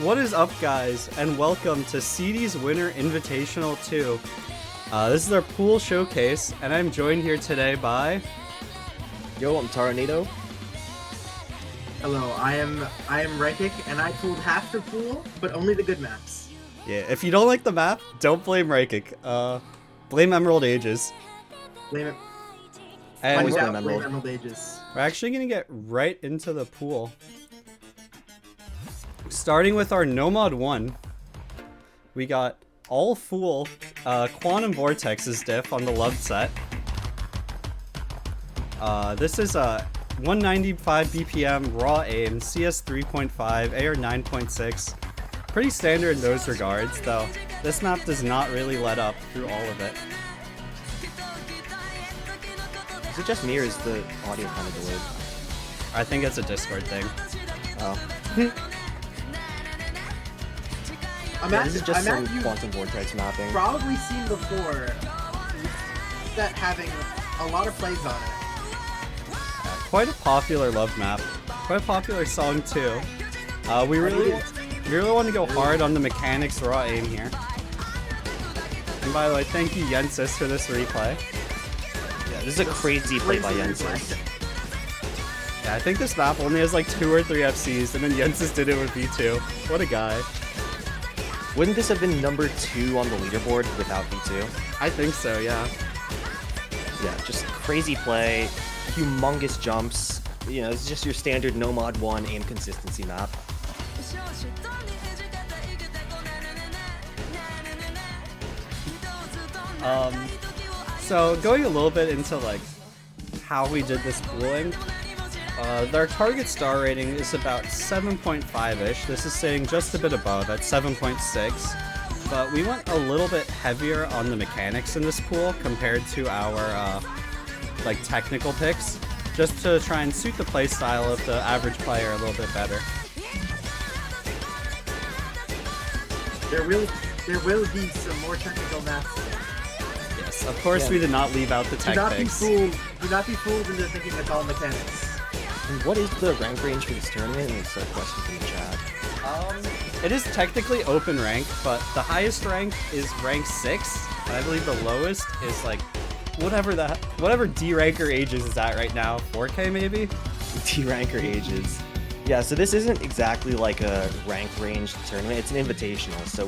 What is up, guys, and welcome to Sidi's Winter Invitational 2. This is our pool showcase, and I'm joined here today by... Yo, I'm Taranito. Hello, I am Rekik, and I pulled half the pool, but only the good maps. Yeah, if you don't like the map, don't blame Rekik. Blame Emerald Ages. Blame it. And Always blame blame Emerald. Emerald Ages. we're actually gonna get right into the pool. Starting with our No Mod 1, we got all full Quantum Vortex's diff on the Love set. This is a 195 BPM raw aim, CS 3.5, AR 9.6. Pretty standard in those regards, though this map does not really let up through all of it. Is it just me or is the audio kind of delayed? I think it's a Discord thing. Oh. This is just some Quantum Vortex mapping. Probably seen before that having a lot of plays on it. Quite a popular love map. Quite a popular song too. We really want to go hard on the mechanics raw aim here. And by the way, thank you Yensis for this replay. Yeah, this is a crazy play by Yensis. Yeah, I think this map only has like 2 or 3 FCs, and then Yensis did it with V2. What a guy. Wouldn't this have been number 2 on the leaderboard without V2? I think so, yeah. Yeah, just crazy play, humongous jumps. You know, it's just your standard No Mod 1 aim consistency map. So going a little bit into like how we did this pooling. Our target star rating is about 7.5-ish. This is sitting just a bit above at 7.6. But we went a little bit heavier on the mechanics in this pool compared to our like technical picks, just to try and suit the playstyle of the average player a little bit better. There will be some more technical maps. Yes, of course we did not leave out the tech picks. Do not be fooled into thinking it's all mechanics. And what is the rank range for this tournament? It's a question from the chat. It is technically open rank, but the highest rank is rank 6, and I believe the lowest is like whatever D ranker Ages is at right now, 4K maybe? D ranker Ages. Yeah, so this isn't exactly like a rank range tournament. It's an invitational. So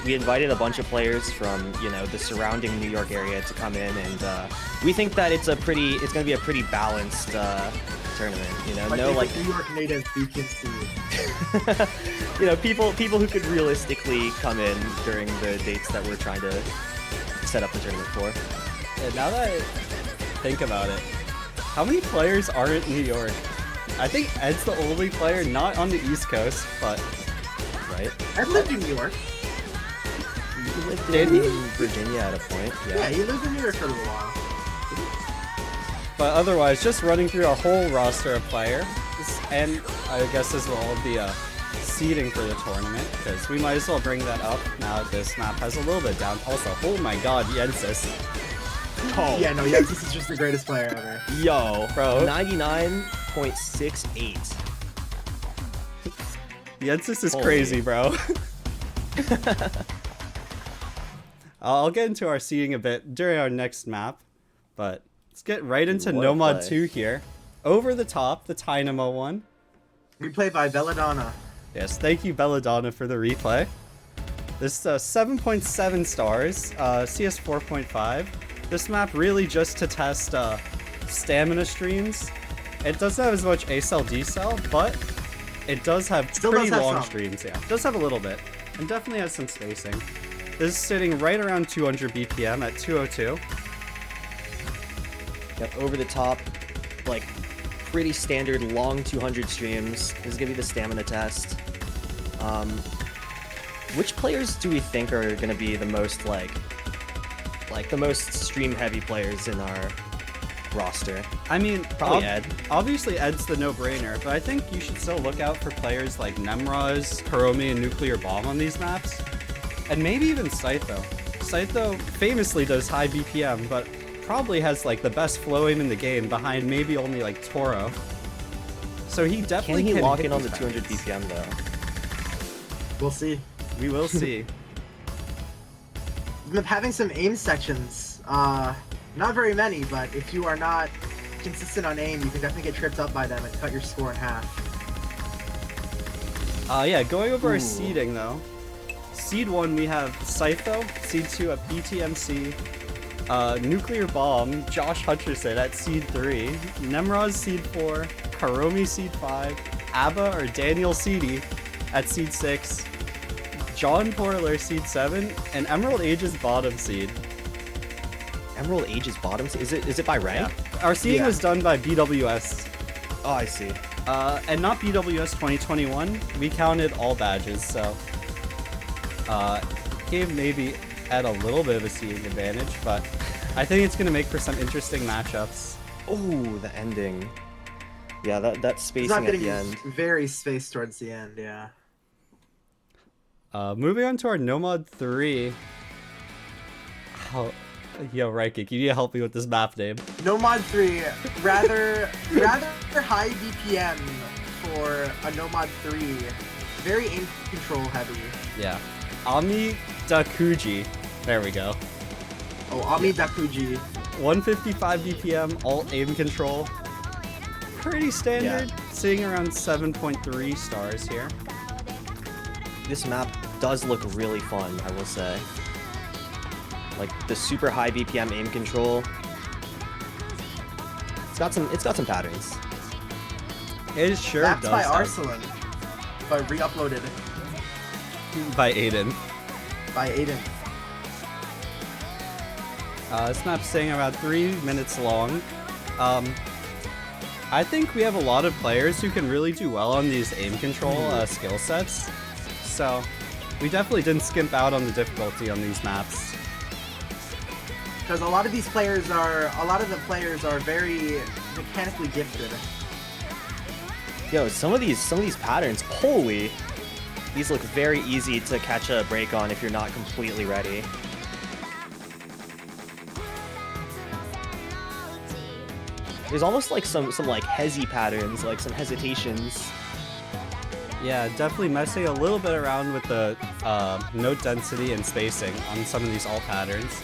we invited a bunch of players from, you know, the surrounding New York area to come in, and we think that it's going to be a pretty balanced tournament. You know, no like New York native beacons to you. you know, people who could realistically come in during the dates that we're trying to set up the tournament for. And now that I think about it, how many players aren't in New York? I think Ed's the only player not on the East Coast, but... Right? I've lived in New York. You lived in Virginia at a point. Yeah, he lived in New York for a little while. But otherwise, just running through our whole roster of players, and I guess as well the seeding for the tournament, because we might as well bring that up now that this map has a little bit down. Also, oh my god, Yensis. Oh. Yeah, no, Yensis is just the greatest player ever. Yo, bro. 99.68. Yensis is crazy, bro. I'll get into our seeding a bit during our next map, but let's get right into No Mod 2 here. Over the top, the Dynamo one. Replay by Belladonna. Yes, thank you Belladonna for the replay. This is 7.7 stars, CS 4.5. This map really just to test stamina streams. It doesn't have as much A-cell, D-cell, but it does have pretty long streams, yeah. It does have a little bit, and definitely has some spacing. This is sitting right around 200 BPM at 202. Yep, over the top, like pretty standard long 200 streams. This is gonna be the stamina test. Which players do we think are gonna be the most like the most stream heavy players in our roster? I mean, probably Ed. Obviously Ed's the no-brainer, but I think you should still look out for players like Nemraz, Hiromi, and Nuclear Bomb on these maps. And maybe even Scytho. Scytho famously does high BPM, but probably has like the best flow aim in the game behind maybe only like Toro. So he definitely Can he lock hit in on the these 200 patterns. BPM though? We'll see. We will see. Having some aim sections, not very many, but if you are not consistent on aim, you can definitely get tripped up by them and cut your score in half. Yeah, going over our Ooh. seeding though. Seed 1 we have Scytho, Seed 2 at BTMC, Nuclear Bomb, Josh Hutcherson at Seed 3, Nemroz Seed 4, Karomi Seed 5, Abba or Daniel Sidi at Seed 6, John Porler Seed 7, and Emerald Age's bottom seed. Emerald Age's bottom. Is it by rank? Our seeding Yeah. was done by BWS. Oh, I see. And not BWS 2021. We counted all badges, so gave maybe Ed a little bit of a seeding advantage, but I think it's gonna make for some interesting matchups. Oh, the ending. Yeah, that It's spacing not at getting the end. very spaced towards the end, yeah. Moving on to our Nomad 3. Oh, yo, Raikik, you need to help me with this map name. Nomad 3, rather high BPM for a Nomad 3. Very aim control heavy. Yeah. Ami Dakuji. There we go. Oh, Ami Dakuji. 155 BPM, alt aim control. Pretty standard. Sitting around 7.3 stars here. This map does look really fun, I will say. Like the super high BPM aim control. It's got some patterns. It sure Mapped does. by have- Arsalan, but re-uploaded By Aiden. by Aiden. This map's staying about 3 minutes long. I think we have a lot of players who can really do well on these aim control skill sets. So we definitely didn't skimp out on the difficulty on these maps. Because a lot of the players are very mechanically gifted. Yo, some of these patterns, holy! These look very easy to catch a break on if you're not completely ready. There's almost like some like hezi patterns, like some hesitations. Yeah, definitely messing a little bit around with the note density and spacing on some of these alt patterns,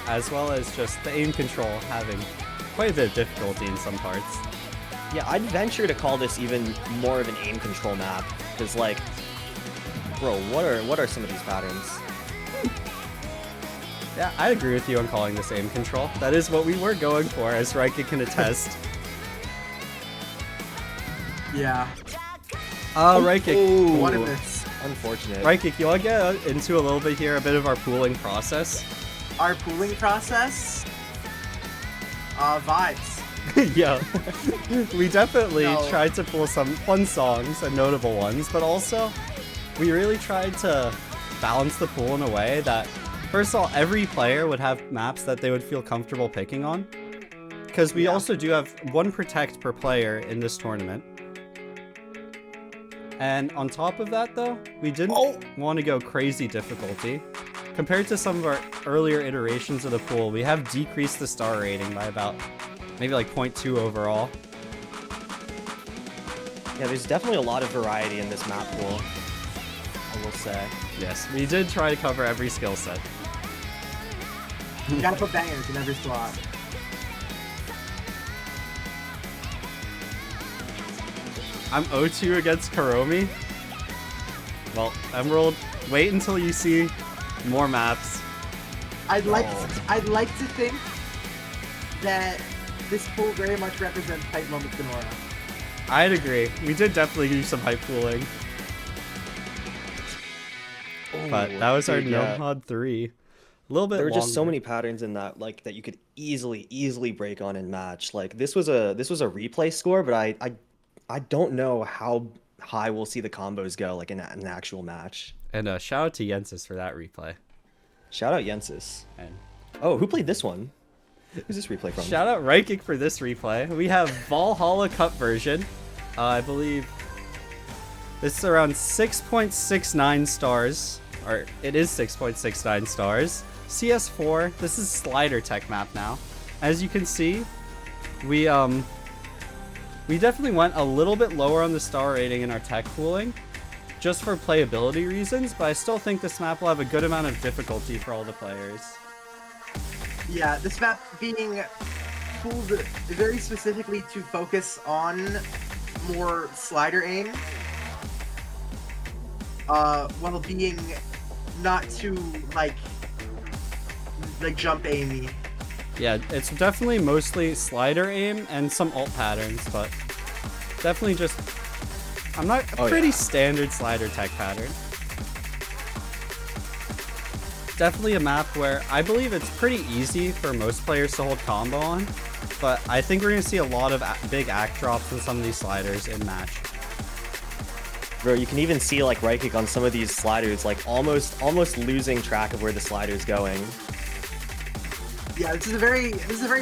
as well as just the aim control having quite a bit of difficulty in some parts. Yeah, I'd venture to call this even more of an aim control map, because like, bro, what are some of these patterns? Yeah, I agree with you on calling this aim control. That is what we were going for, as Raikik can attest. Yeah. Raikik. Ooh, What if it's unfortunate. Raikik, you want to get into a little bit here, a bit of our pooling process? our pooling process? Vibes. Yeah. We definitely No. tried to pull some fun songs and notable ones, but also we really tried to balance the pool in a way that, first of all, every player would have maps that they would feel comfortable picking on. Because we Yeah. also do have one protect per player in this tournament. And on top of that, though, we didn't want to go crazy difficulty. Compared to some of our earlier iterations of the pool, we have decreased the star rating by about maybe like 0.2 overall. Yeah, there's definitely a lot of variety in this map pool, I will say. Yes, we did try to cover every skill set. You gotta put bangers in every slot. I'm 0-2 against Karomi. Well, Emerald, wait until you see more maps. I'd like to think that this pool very much represents hype moments in Aura. I'd agree. We did definitely do some hype pooling. But that was our Dude, yeah. Nomad 3. A little bit There were just so longer. many patterns in that, like, that you could easily break on and match. Like, this was a replay score, but I don't know how high we'll see the combos go, like in an actual match. And shout out to Jensis for that replay. Shout out Jensis. And Oh, who played this one? Who's this replay from? shout out Raikik for this replay. We have Valhalla Cup version. I believe this is around 6.69 stars. Or it is 6.69 stars. CS4, this is slider tech map now. As you can see, we definitely went a little bit lower on the star rating in our tech pooling, just for playability reasons, but I still think this map will have a good amount of difficulty for all the players. Yeah, this map being pooled very specifically to focus on more slider aim, while being not too like jump aimy. Yeah, it's definitely mostly slider aim and some alt patterns, but definitely just pretty standard slider tech pattern. Definitely a map where I believe it's pretty easy for most players to hold combo on, but I think we're gonna see a lot of big act drops in some of these sliders in match. Bro, you can even see like right kick on some of these sliders, like almost losing track of where the slider's going. Yeah, this is a very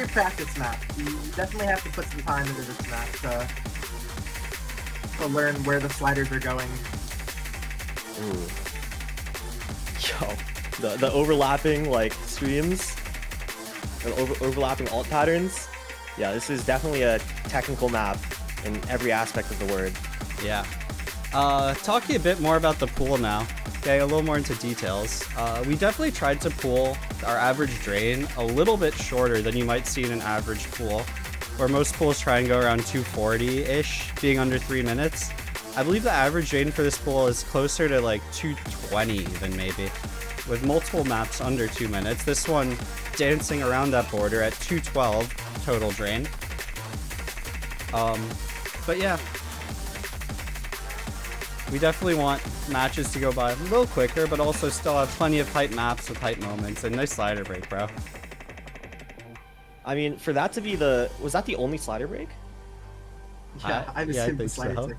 practice map. You definitely have to put some time into this map to learn where the sliders are going. Ooh. Yo, the overlapping like streams, the overlapping alt patterns. Yeah, this is definitely a technical map in every aspect of the word. Yeah. Talking a bit more about the pool now. Okay, a little more into details. We definitely tried to pool our average drain a little bit shorter than you might see in an average pool, where most pools try and go around 240-ish, being under 3 minutes. I believe the average drain for this pool is closer to like 220 even maybe, with multiple maps under 2 minutes. This one dancing around that border at 212 total drain. But yeah. We definitely want matches to go by a little quicker, but also still have plenty of hype maps with hype moments, and nice slider break, bro. I mean, for that to be was that the only slider break? Yeah, I assumed the slider so. tick.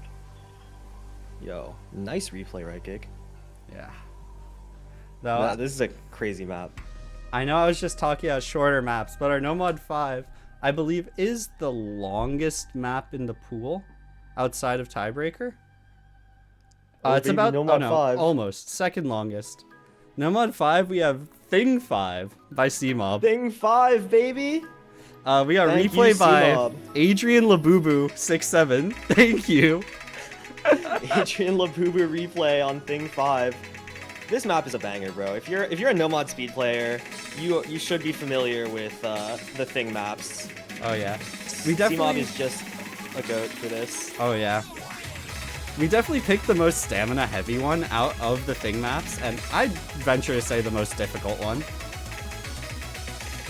Yo, nice replay right kick. Yeah. Nah, this is a crazy map. I know I was just talking about shorter maps, but our Nomad 5, I believe, is the longest map in the pool outside of Tiebreaker. It's about Nomad 5. Almost second longest. Nomad 5, we have Thing 5 by CMob. Thing 5, baby. We got Thank replay you, by CMob. Adrian Labubu 67. Thank you. Adrian Labubu replay on Thing 5. This map is a banger, bro. If you're a Nomad speed player, you should be familiar with the Thing maps. Oh yeah. We definitely CMob is just a goat for this. Oh yeah. We definitely picked the most stamina heavy one out of the Thing maps, and I'd venture to say the most difficult one.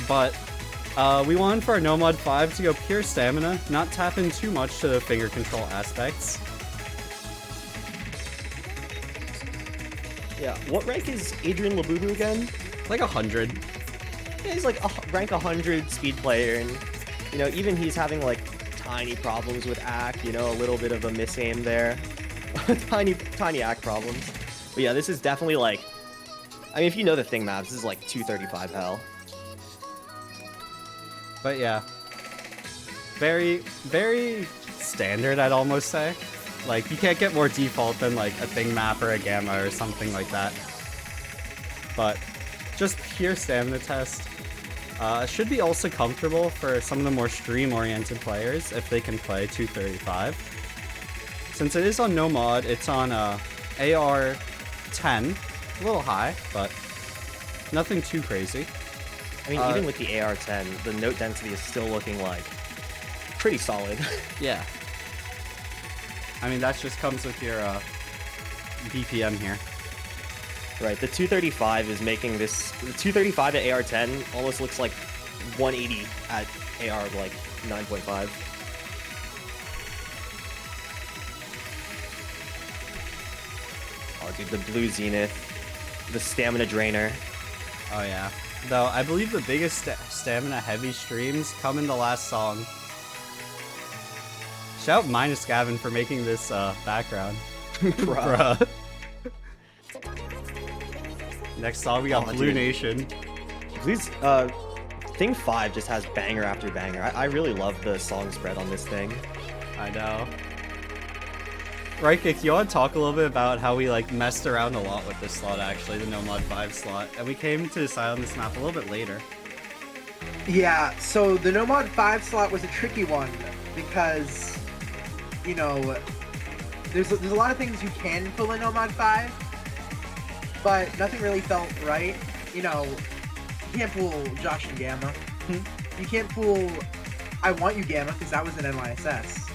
But we wanted for our Nomad 5 to go pure stamina, not tap in too much to the finger control aspects. Yeah, what rank is Adrian Labubu again? Like 100. Yeah, he's like a rank 100 speed player, and you know, even he's having like tiny problems with ACK, you know, a little bit of a misaim there. tiny ACK problems. But yeah, this is definitely like, I mean, if you know the Thing maps, this is like 235 hell. But yeah. Very, very standard, I'd almost say. Like, you can't get more default than like a Thing map or a Gamma or something like that. But just pure stamina test. Should be also comfortable for some of the more stream-oriented players if they can play 235. Since it is on no mod, it's on AR 10, a little high, but nothing too crazy. I mean, even with the AR 10, the note density is still looking like pretty solid. Yeah. I mean, that just comes with your BPM here. Right, the 235 is making this, the 235 at AR 10 almost looks like 180 at AR like 9.5. Oh dude, the blue zenith, the stamina drainer. Oh yeah. Though I believe the biggest stamina heavy streams come in the last song. Shout out Minus Gavin for making this background. Bruh. Next song we got Blue dude. Nation. Please, Thing 5 just has banger after banger. I really love the song spread on this thing. I know. Raikik, you want to talk a little bit about how we like messed around a lot with this slot, actually, the No Mod 5 slot, and we came to decide on this map a little bit later. Yeah, so the No Mod 5 slot was a tricky one because, you know, there's a lot of things you can pull in No Mod 5, but nothing really felt right. You know, you can't pull Josh and Gamma. You can't pull I Want You Gamma because that was an NYSS.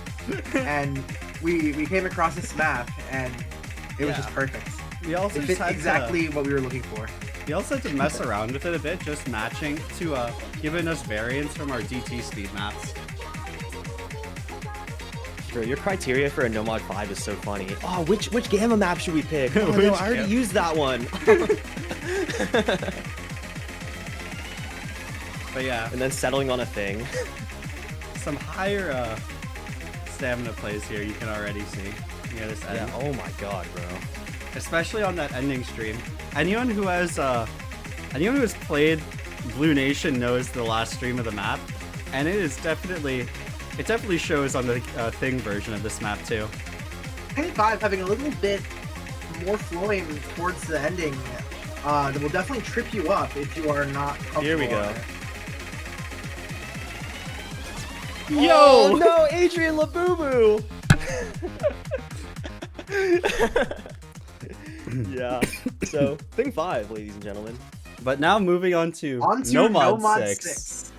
And we came across this map and it was just perfect. We also It just fit had exactly what we were looking for. We also had to mess around with it a bit, just matching to giving us variants from our DT speed maps. Bro, your criteria for a No Mod 5 is so funny. Oh, which Gamma map should we pick? Oh, no, Which I already Gamma? used that one. But yeah, And then settling on a thing. some higher stamina plays here you can already see near this end. Yeah, oh my god, bro. Especially on that ending stream. Anyone who has played Blue Nation knows the last stream of the map, and it definitely shows on the Thing version of this map too. Penny 5 having a little bit more flowing towards the ending that will definitely trip you up if you are not comfortable. Here we go. on it. Yo! Oh, no, Adrian Labubu! Yeah, so, thing 5, ladies and gentlemen. But now moving on to No Mod Mod 6. 6.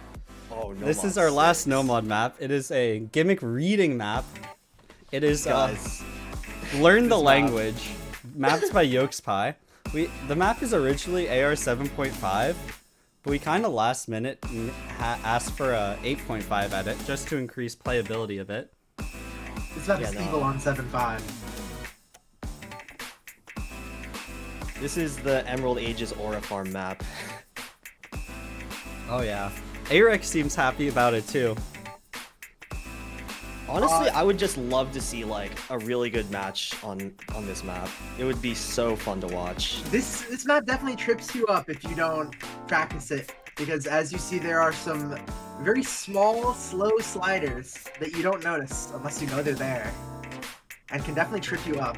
Oh, no. This is our last No Mod map. It is a gimmick reading map. It is Guys, Learn the this map. Language, mapped by Yolks Pie. The map is originally AR 7.5, but we kind of last minute asked for a 8.5 edit just to increase playability a bit. This map Yeah, is no. evil on 7.5. This is the Emerald Ages Aura Farm map. Oh yeah, Arex seems happy about it too. Honestly, I would just love to see like a really good match on this map. It would be so fun to watch. This map definitely trips you up if you don't practice it, because as you see, there are some very small, slow sliders that you don't notice unless you know they're there, and can definitely trip you up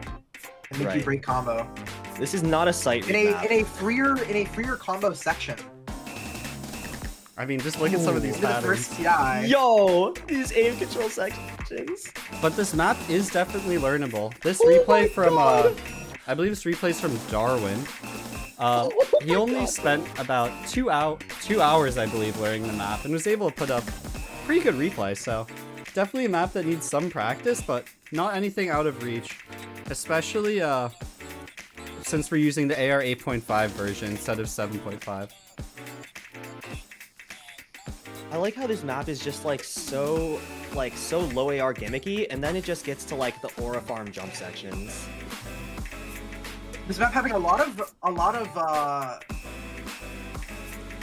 and make you Right. break combo This is not a sight in read a map. in a freer combo section. I mean, just look at some of these Into the patterns. first TI. Yo, these aim control sections. But this map is definitely learnable. This Oh my replay from, God. I believe this replay is from Darwin. He only spent about 2 hours, I believe, learning the map and was able to put up pretty good replay. So definitely a map that needs some practice, but not anything out of reach. Especially since we're using the AR 8.5 version instead of 7.5. I like how this map is just like so low AR gimmicky, and then it just gets to like the Aura Farm jump sections. This map having a lot of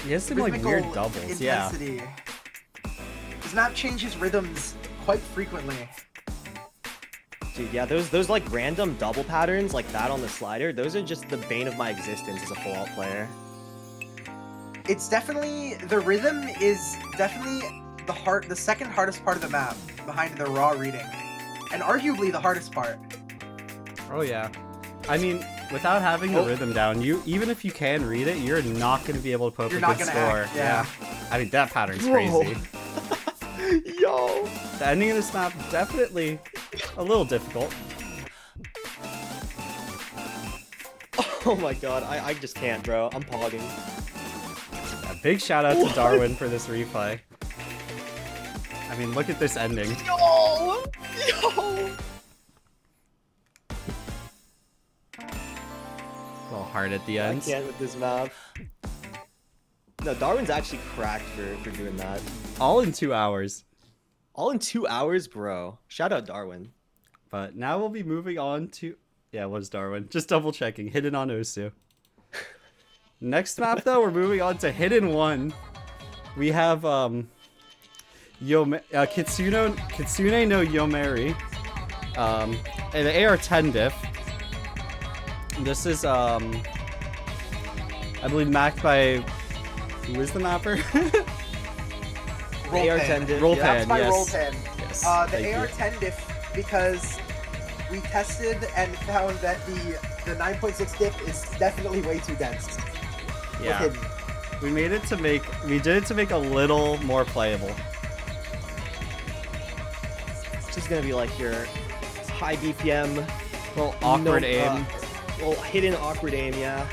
He has some like rhythmical weird doubles, yeah. intensity. This map changes rhythms quite frequently. Dude, yeah, those like random double patterns like that on the slider, those are just the bane of my existence as a Fallout player. It's definitely, the rhythm is definitely the second hardest part of the map behind the raw reading, and arguably the hardest part. Oh yeah. I mean, without having the rhythm down, even if you can read it, you're not going to be able to put up You're a not good gonna score. act, yeah. I mean, that pattern's Bro. crazy. Yo! The ending of this map definitely a little difficult. Oh my god, I just can't, bro. I'm pogging. A big shout out to Darwin for this replay. I mean, look at this ending. Yo! Yo! A little hard at the I end. can't with this map. No, Darwin's actually cracked for doing that. All in 2 hours. All in 2 hours, bro. Shout out Darwin. But now we'll be moving on to... Yeah, it was Darwin. Just double checking. Hidden on Osu. Next map, though, we're moving on to Hidden 1. We have, Kitsune no Yomeri. And the AR-10 diff. This is, I believe, mapped by... Who is the mapper? Roll AR-10 pen. diff, Roll yeah. pen, That's by yes. roll pen. Yes, The thank you. AR-10 diff, because we tested and found that the 9.6 dip is definitely way too dense. Yeah. Hidden. We did it to make a little more playable. It's just gonna be like your high BPM, Little awkward aim. Well, hidden awkward aim, yeah.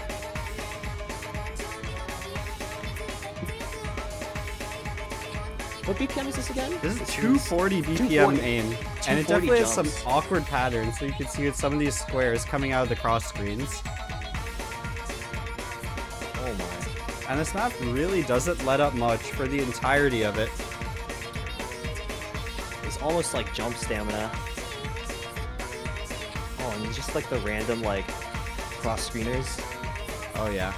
What BPM is this again? This is 240 BPM 240. aim, and it 240 definitely has some jumps. awkward patterns. So you can see with some of these squares coming out of the cross screens. Oh my. And this map really doesn't let up much for the entirety of it. It's almost like jump stamina. Oh, and just like the random like cross screeners. Oh yeah.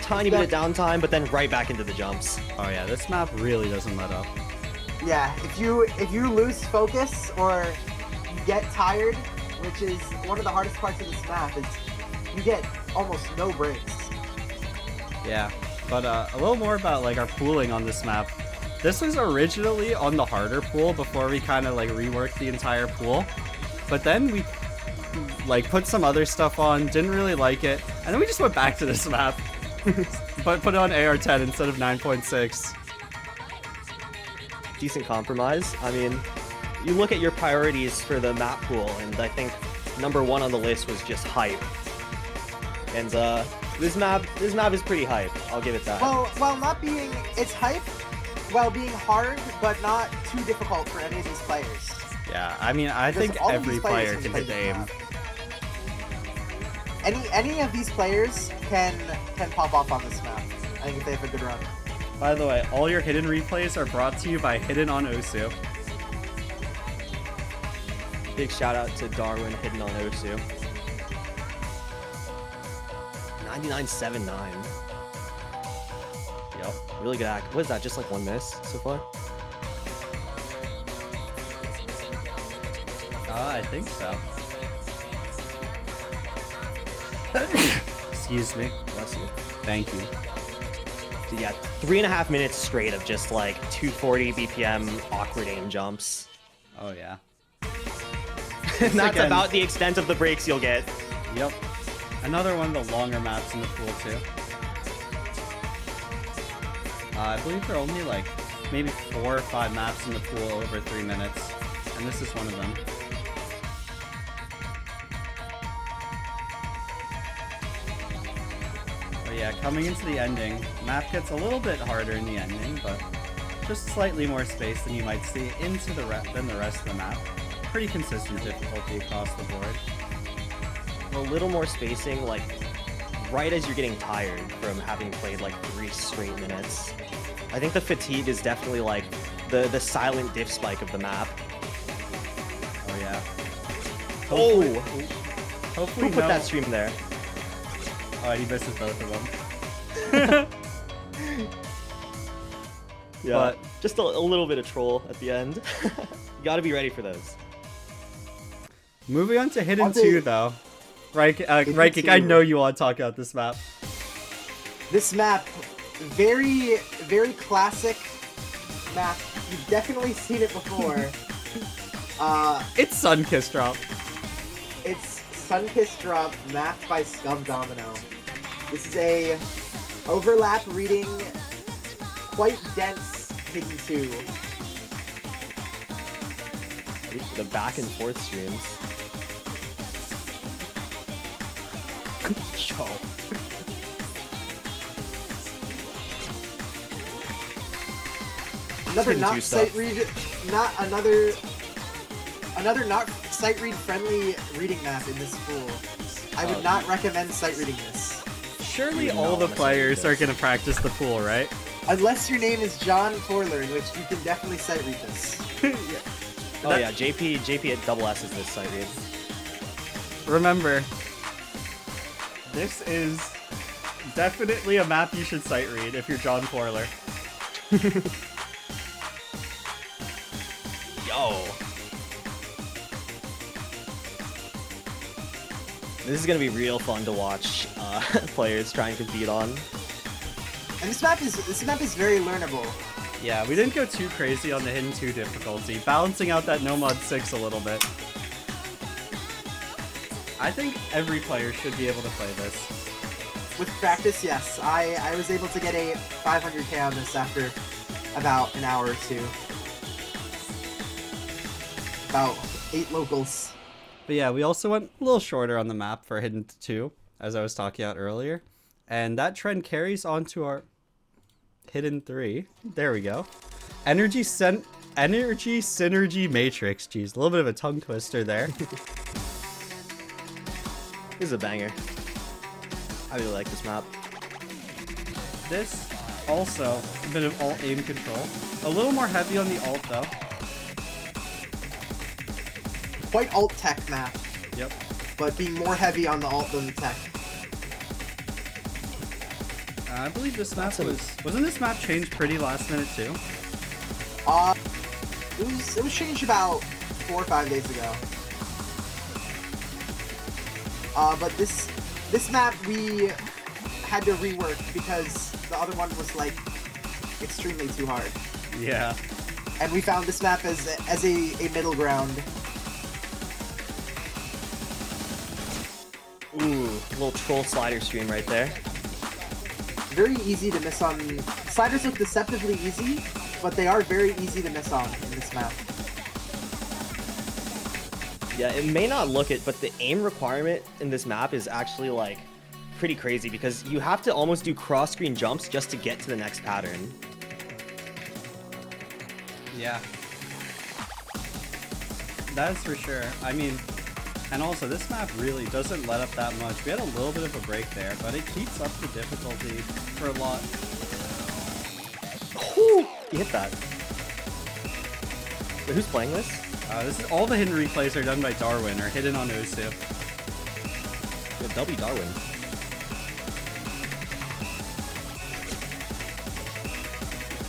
Tiny bit of downtime, but then right back into the jumps. Oh yeah, this map really doesn't let up. Yeah, if you lose focus or you get tired, which is one of the hardest parts of this map, is you get almost no breaks. Yeah, but a little more about like our pooling on this map. This was originally on the harder pool before we kind of like reworked the entire pool, but then we like put some other stuff on, didn't really like it, and then we just went back to this map, but put it on AR10 instead of 9.6. Decent compromise. I mean, you look at your priorities for the map pool, and I think number one on the list was just hype. And this map is pretty hype. I'll give it that. Well, while not being, it's hype, while being hard, but not too difficult for any of these players. Yeah, I mean, I Because think all of every these players player can play hit the this aim. map. Any of these players can pop off on this map. I think if they have a good run. By the way, all your hidden replays are brought to you by Hidden on Osu. Big shout out to Darwin hidden on Osu. 99.79. Yep. Really good act. What is that? Just like one miss so far? I think so. Excuse me. Bless you. Thank you. So yeah, 3.5 minutes straight of just like 240 BPM awkward aim jumps. Oh yeah. And that's again- about the extent of the breaks you'll get. Yep. Another one of the longer maps in the pool too. I believe there are only like maybe 4 or 5 maps in the pool over 3 minutes, and this is one of them. But yeah, coming into the ending, map gets a little bit harder in the ending, but just slightly more space than you might see into than the rest of the map. Pretty consistent difficulty across the board. A little more spacing, like right as you're getting tired from having played like 3 straight minutes. I think the fatigue is definitely like the silent diff spike of the map. Oh yeah. Oh! Hopefully Who put no- that stream there? Oh, he misses both of them. Yeah, But- just a little bit of troll at the end. You gotta be ready for those. Moving on to Hidden I'll do- 2, though. Raikik, I 2. know you want to talk about this map. This map, very, very classic map. You've definitely seen it before. It's Sunkissed Drop. It's Sunkissed Drop, mapped by Scum Domino. This is a overlap reading, quite dense Hidden 2. The back and forth streams. Yo. Another Hidden 2 not stuff. sight read, another not sight read friendly reading map in this pool. I would not recommend sight reading this. Surely You all know the I'm a players are scientist. going to practice the pool, right? Unless your name is John Forler, in which you can definitely sight read this. Oh yeah, JP at double S is this site read. Remember, this is definitely a map you should sight read if you're John Forler. Yo. This is gonna be real fun to watch players try and compete on. And this map is very learnable. Yeah, we didn't go too crazy on the Hidden 2 difficulty, balancing out that No Mod 6 a little bit. I think every player should be able to play this. With practice, yes. I was able to get a 500k on this after about an hour or two. About 8 locals. But yeah, we also went a little shorter on the map for Hidden 2, as I was talking about earlier. And that trend carries on to our Hidden 3. There we go. Energy Synergy Matrix. Jeez, a little bit of a tongue twister there. This is a banger. I really like this map. This also a bit of alt aim control. A little more heavy on the alt though. Quite alt tech map, Yep. but being more heavy on the alt than the tech. I believe this map wasn't this map changed pretty last minute too? It was changed about 4 or 5 days ago. But this map we had to rework because the other one was like extremely too hard. Yeah. And we found this map as a middle ground. Ooh, little troll slider stream right there. Very easy to miss on. Sliders look deceptively easy, but they are very easy to miss on in this map. Yeah, it may not look it, but the aim requirement in this map is actually like pretty crazy because you have to almost do cross-screen jumps just to get to the next pattern. Yeah. That's for sure. I mean, and also this map really doesn't let up that much. We had a little bit of a break there, but it keeps up the difficulty for a lot. Whew, you hit that. Wait, who's playing this? This is all the hidden replays are done by Darwin or hidden on Osu. Yeah, W Darwin.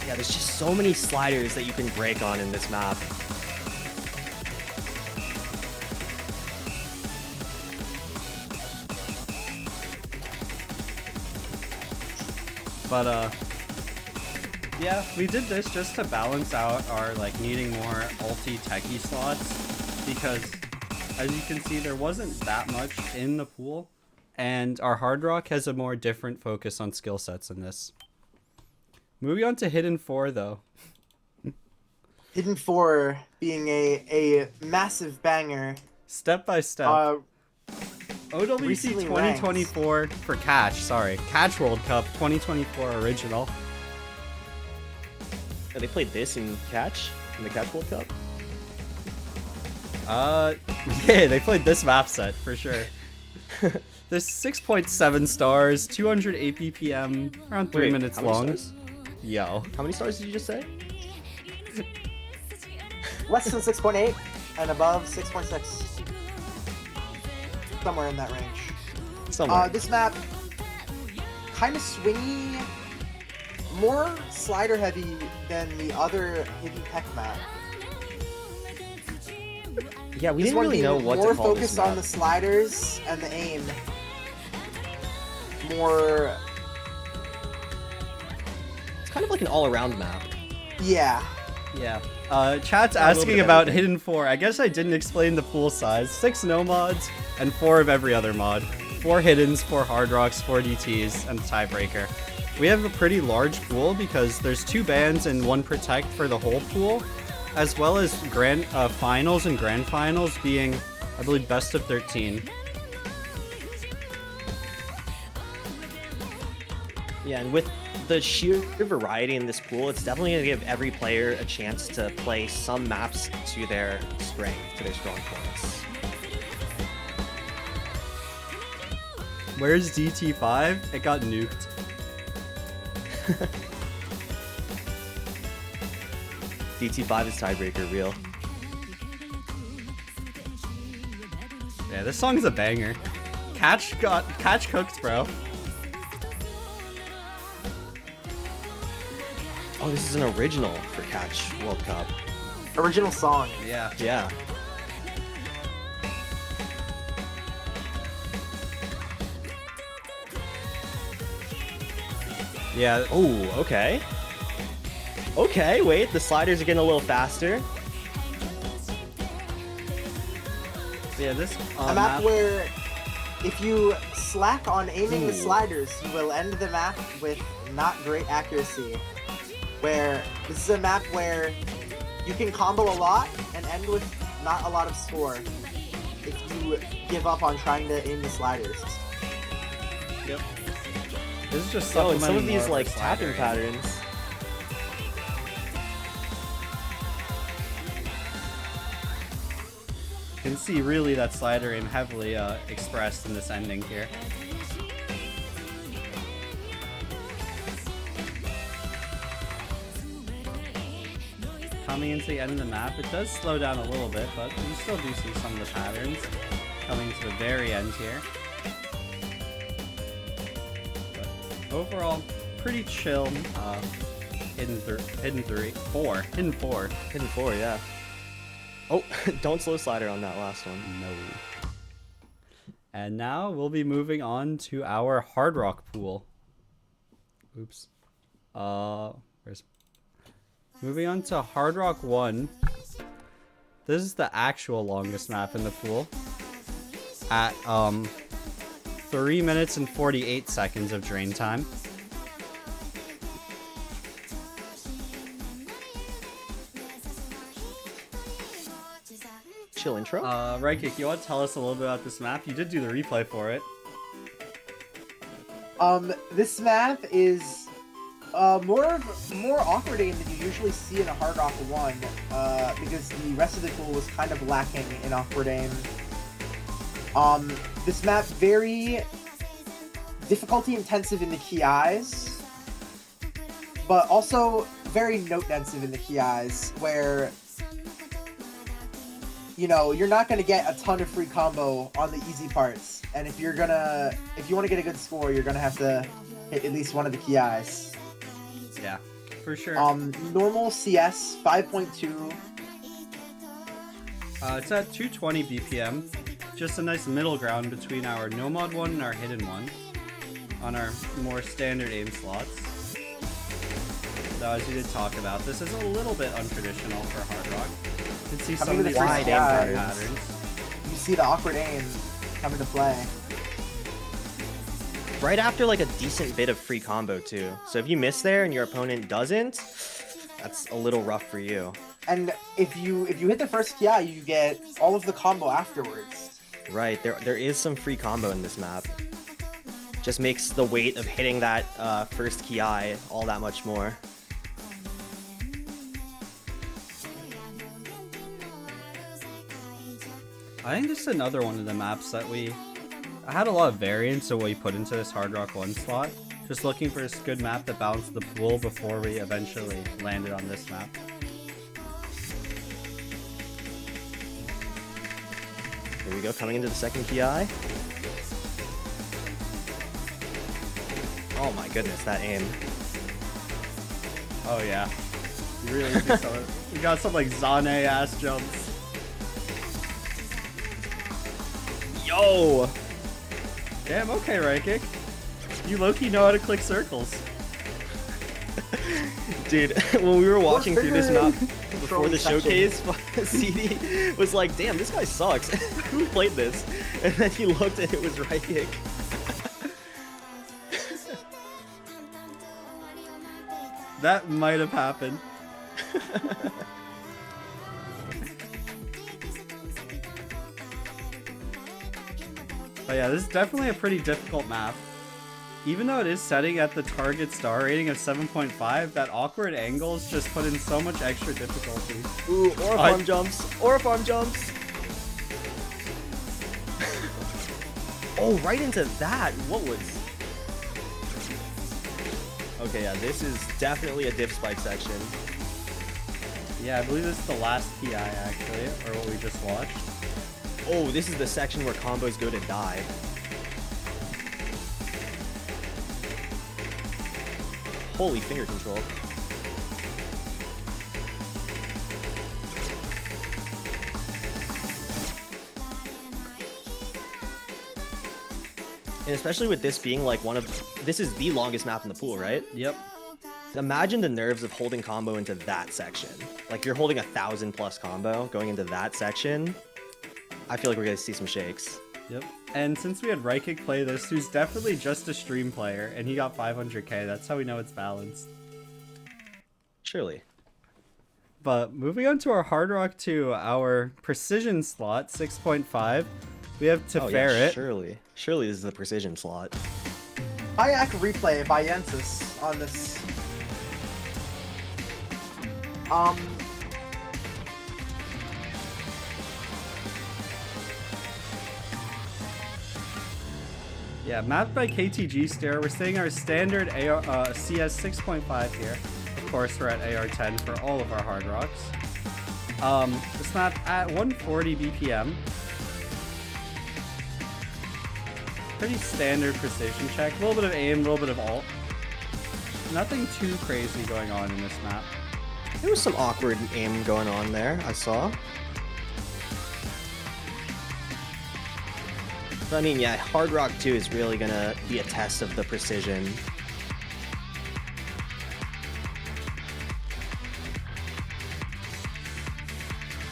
Yeah, there's just so many sliders that you can break on in this map. But yeah, we did this just to balance out our like needing more ulti techie slots because as you can see there wasn't that much in the pool and our hard rock has a more different focus on skill sets in this. Moving on to Hidden 4 though. Hidden 4 being a massive banger. Step by step. OWC recently 2024 for Catch, sorry. Catch World Cup 2024 original. Oh, they played this in Catch? In the Catch World Cup? Yeah, they played this map set for sure. This 6.7 stars, 200 APPM, around 3 minutes long. Stars? Yo. How many stars did you just say? Less than 6.8 and above 6.6. Somewhere in that range. Somewhere. This map, kind of swingy, more slider heavy than the other hidden tech map. Yeah, we This didn't one really being know what more to call this focused on map. the sliders and the aim. More, It's kind of like an all-around map. yeah. Yeah. Chat's A little asking bit of about everything. Hidden 4. I guess I didn't explain the pool size. 6 no mods and 4 of every other mod. 4 hiddens, 4 hard rocks, 4 DTs, and tiebreaker. We have a pretty large pool because there's 2 bans and 1 protect for the whole pool, as well as grand finals and grand finals being, I believe, best of 13. Yeah, and with the sheer variety in this pool, it's definitely going to give every player a chance to play some maps to their strength, to their strong points. Where's DT5? It got nuked. DT5 is tiebreaker, real. Yeah, this song's a banger. Catch cooked, bro. Oh, this is an original for Catch World Cup. Original song. Yeah. Yeah. Yeah. Oh, okay. Okay, wait, the sliders are getting a little faster. Yeah, this A map where if you slack on aiming the sliders, you will end the map with not great accuracy. Where this is a map where you can combo a lot and end with not a lot of score if you give up on trying to aim the sliders. Yep. This is just Oh, and some of supplementing these more like of a slider tapping aim. patterns. You can see really that slider aim heavily expressed in this ending here. Coming into the end of the map, it does slow down a little bit, but you still do see some of the patterns coming to the very end here. But overall, pretty chill. Hidden four, yeah. Oh, don't slow slider on that last one. no. And now we'll be moving on to our Hard Rock pool. Oops. Where's... Moving on to Hard Rock 1. This is the actual longest map in the pool. At 3 minutes and 48 seconds of drain time. Chill intro. Raikik, you want to tell us a little bit about this map? You did do the replay for it. This map is more awkward aim than you usually see in a Hard Rock 1, because the rest of the pool was kind of lacking in awkward aim. This map very difficulty intensive in the key eyes, but also very note densive in the key eyes, where you know you're not gonna get a ton of free combo on the easy parts, and if you want to get a good score, you're gonna have to hit at least one of the key eyes. Yeah, for sure. Normal CS 5.2. It's at 220 BPM. Just a nice middle ground between our Nomad one and our Hidden one. On our more standard aim slots. Though, as you did talk about, this is a little bit untraditional for Hard Rock. You can see some of these wide aim aim patterns. You see the awkward aim come into play. Right after like a decent bit of free combo too. So if you miss there and your opponent doesn't, that's a little rough for you. And if you hit the first KI, you get all of the combo afterwards. Right, there is some free combo in this map. Just makes the weight of hitting that first ki all that much more. I think this is another one of the maps that I had a lot of variance of what we put into this Hard Rock 1 slot. Just looking for a good map that balanced the pool before we eventually landed on this map. Here we go, coming into the second ki. Oh my goodness, that aim. Oh yeah. You really see some of, we got some like Zane ass jumps. Yo! Damn, okay, Raikik. You low-key know how to click circles. Dude, when we were watching through this map before the section. showcase, Sidi was like, damn, this guy sucks. Who played this? And then he looked and it was Raikik. That might have happened. But yeah, this is definitely a pretty difficult map. Even though it is setting at the target star rating of 7.5, that awkward angles just put in so much extra difficulty. Ooh, or farm jumps. Or farm jumps. Oh, right into that. What was... Okay, yeah, this is definitely a diff spike section. Yeah, I believe this is the last PI actually, or what we just watched. Oh, this is the section where combos go to die. Holy finger control. And especially with this being like this is the longest map in the pool, right? Yep. Imagine the nerves of holding combo into that section. Like you're holding 1,000+ combo going into that section. I feel like we're gonna see some shakes. Yep. And since we had Raikik play this, who's definitely just a stream player, and he got 500k, that's how we know it's balanced. Surely. But moving on to our Hard Rock 2, our precision slot, 6.5, we have Teferet. Yeah, surely. Surely this is the precision slot. Kayak replay by Yensis on this. Yeah, mapped by KTG Stair, we're seeing our standard AR, CS 6.5 here. Of course, we're at AR10 for all of our Hard Rocks. This map at 140 BPM. Pretty standard precision check. A little bit of aim, a little bit of ult. Nothing too crazy going on in this map. There was some awkward aim going on there, I saw. But I mean, yeah, Hard Rock 2 is really gonna be a test of the precision.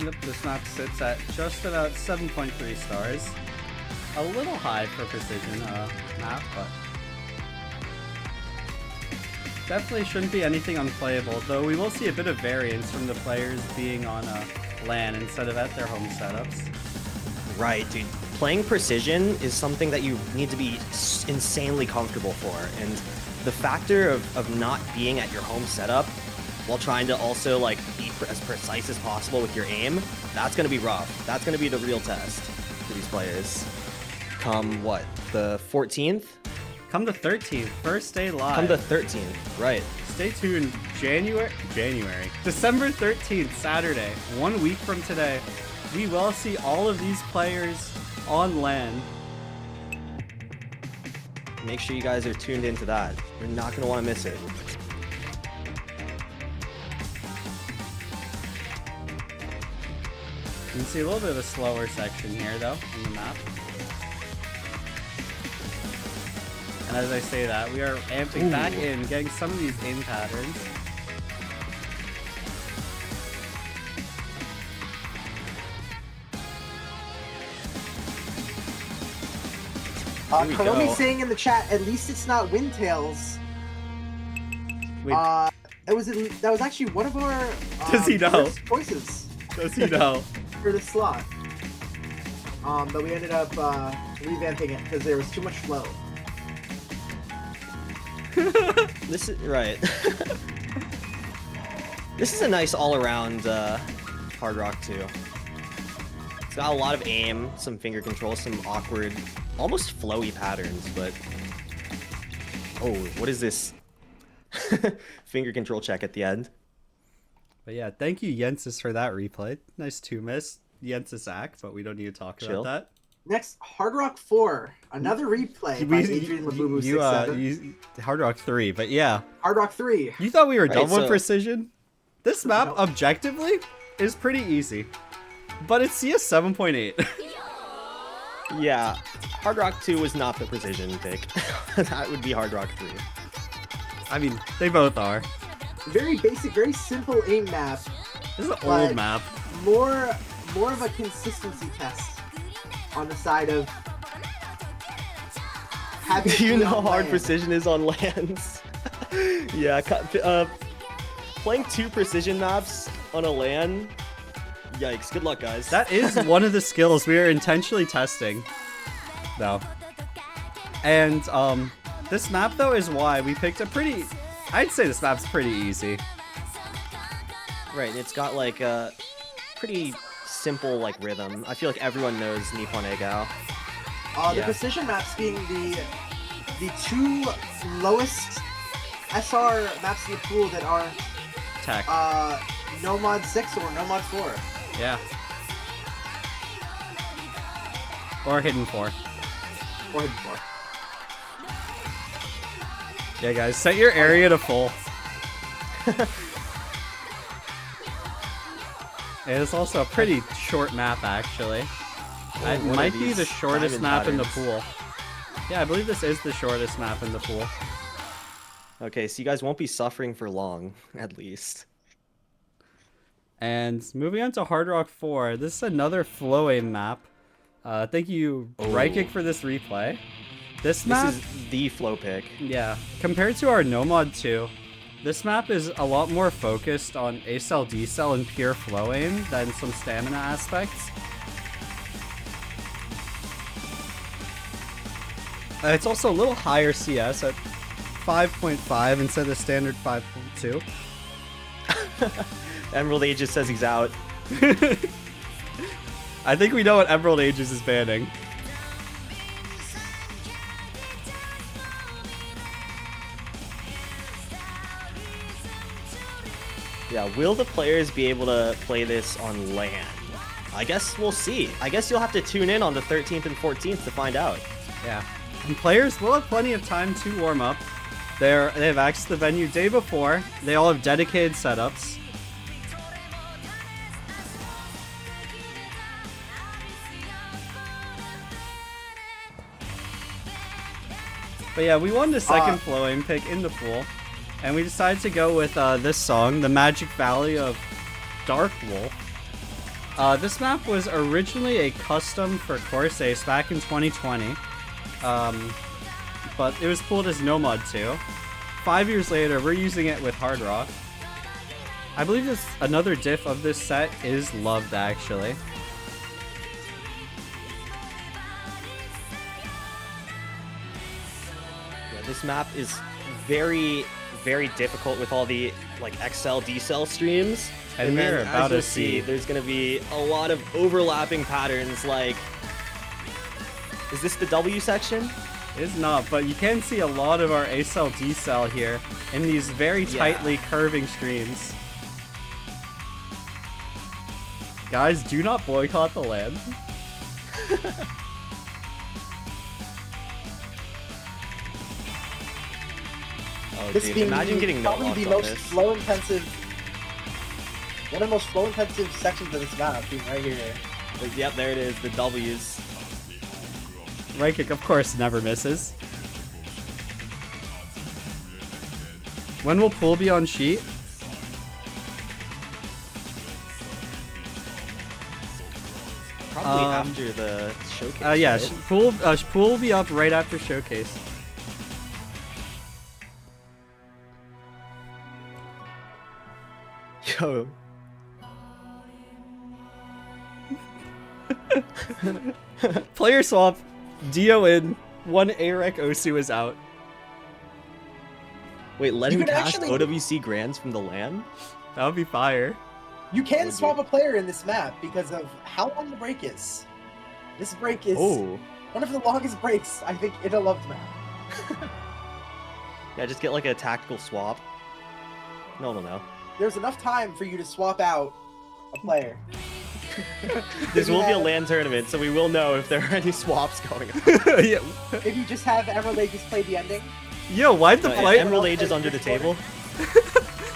Yep, this map sits at just about 7.3 stars. A little high for precision map, but definitely shouldn't be anything unplayable, though we will see a bit of variance from the players being on a LAN instead of at their home setups. Right, dude. Playing precision is something that you need to be insanely comfortable for, and the factor of not being at your home setup while trying to also like be as precise as possible with your aim, that's gonna be rough. That's gonna be the real test for these players. Come what, the 14th? Come the 13th, first day live. Come the 13th, right. Stay tuned, January, December 13th, Saturday, 1 week from today, we will see all of these players on LAN. Make sure you guys are tuned into that. You're not gonna want to miss it. You can see a little bit of a slower section here, though, on the map. And as I say that, we are amping back in, getting some of these aim patterns. Karomi saying in the chat, at least it's not Windtails. Wait, That was actually one of our Does he know? first choices does he know? for the slot. But we ended up revamping it because there was too much flow. This is right. This is a nice all-around Hard Rock 2. It's got a lot of aim, some finger control, some awkward, almost flowy patterns, but oh, what is this? Finger control check at the end. But yeah, thank you, Yensis, for that replay. Nice 2-miss. Yensis act, but we don't need to talk about that. Next, Hard Rock 4, another replay by Adrian Labubu 67. Hard Rock 3, but yeah. Hard Rock 3. You thought we were done with so- precision? This map, objectively, is pretty easy. But it's CS 7.8. Yeah, Hard Rock 2 was not the precision pick. That would be Hard Rock 3. I mean, they both are. Very basic, very simple aim map. This is an But old map. More of a consistency test on the side of having. Do you to be know how on hard land. precision is on lands? Yeah, playing 2 precision maps on a LAN. Yikes! Good luck, guys. That is one of the skills we are intentionally testing. No. And, this map, though, is why we picked a pretty... I'd say this map's pretty easy. Right, it's got like a pretty simple like rhythm. I feel like everyone knows Nippon Egao. The precision maps being the 2 lowest SR maps in the pool that are Tech. Nomad 6 or Nomad 4. Yeah. Or Hidden 4. Or Hidden 4. Yeah, guys, set your area to full. And it's also a pretty short map, actually. It what might are be the these shortest diamond map in the patterns? pool. Yeah, I believe this is the shortest map in the pool. Okay, so you guys won't be suffering for long, at least. And moving on to Hard Rock 4, this is another flowing map. Thank you, Reikick, for this replay. This map, This is the flow pick. yeah, compared to our Nomad 2, this map is a lot more focused on A-cell, D-cell, and pure flow aim than some stamina aspects. It's also a little higher CS at 5.5 instead of the standard 5.2. Emerald Aegis says he's out. I think we know what Emerald Aegis is banning. Yeah, will the players be able to play this on LAN? I guess we'll see. I guess you'll have to tune in on the 13th and 14th to find out. Yeah. And players will have plenty of time to warm up. They have access to the venue day before. They all have dedicated setups. But yeah, we won the second flow aim pick in the pool. And we decided to go with this song, The Magic Valley of Dark Wolf. This map was originally a custom for Course Ace back in 2020. But it was pulled as Nomad 2. 5 years later, we're using it with Hard Rock. I believe another diff of this set is Loved, actually. Yeah, this map is very, very difficult with all the like XL, D-cell streams. And then, we're about as you'll to see, there's gonna be a lot of overlapping patterns. Like, is this the W section? It's not, but you can see a lot of our A-cell, D-cell here in these very tightly curving streams. Guys, do not boycott the land. Oh, This dude, being imagine getting no probably the on most this. flow-intensive, one of the most flow-intensive sections of this map, being right here. Yep, there it is, the W's. Right kick, of course, never misses. When will pool be on sheet? Probably after the showcase. Yeah, right? pool will be up right after showcase. Yo. Player swap, Dio in, one Arek Osu is out. Wait, let You him can cast actually- OWC Grands from the LAN? That would be fire. You can Would swap you? a player in this map because of how long the break is. This break is Oh. one of the longest breaks, I think, in a loved map. Yeah, just get like a tactical swap. No one will know. There's enough time for you to swap out a player. This will be a Yeah. LAN tournament, so we will know if there are any swaps going on. Yeah. If you just have Emerald Aegis play the ending. Yo, why'd the player? Emerald Age is under the table.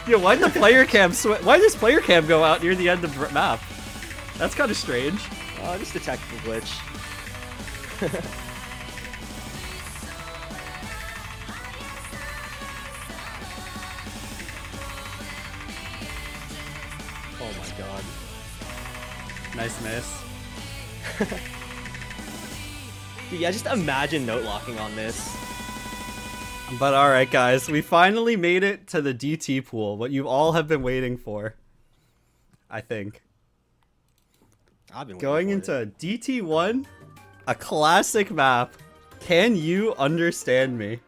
Yo, why'd the player cam? Why does player cam go out near the end of the map? That's kind of strange. Just a technical glitch. Oh my god. Nice miss. Dude, yeah, just imagine note locking on this. But alright guys, we finally made it to the DT pool, what you all have been waiting for. I think. I've been Going waiting for into DT1, a classic map. Can you understand me?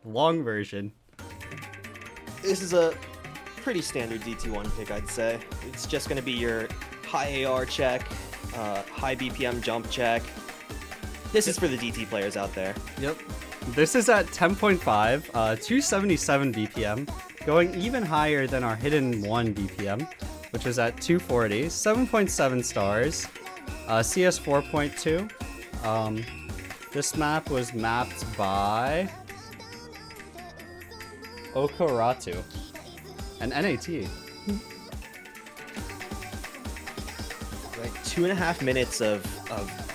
Long version. This is a pretty standard DT1 pick, I'd say. It's just going to be your high AR check, high BPM jump check. This is for the DT players out there. Yep. This is at 10.5, 277 BPM, going even higher than our hidden 1 BPM, which is at 240, 7.7 stars, CS 4.2. This map was mapped by Okoratu, an NAT. Right, 2.5 minutes of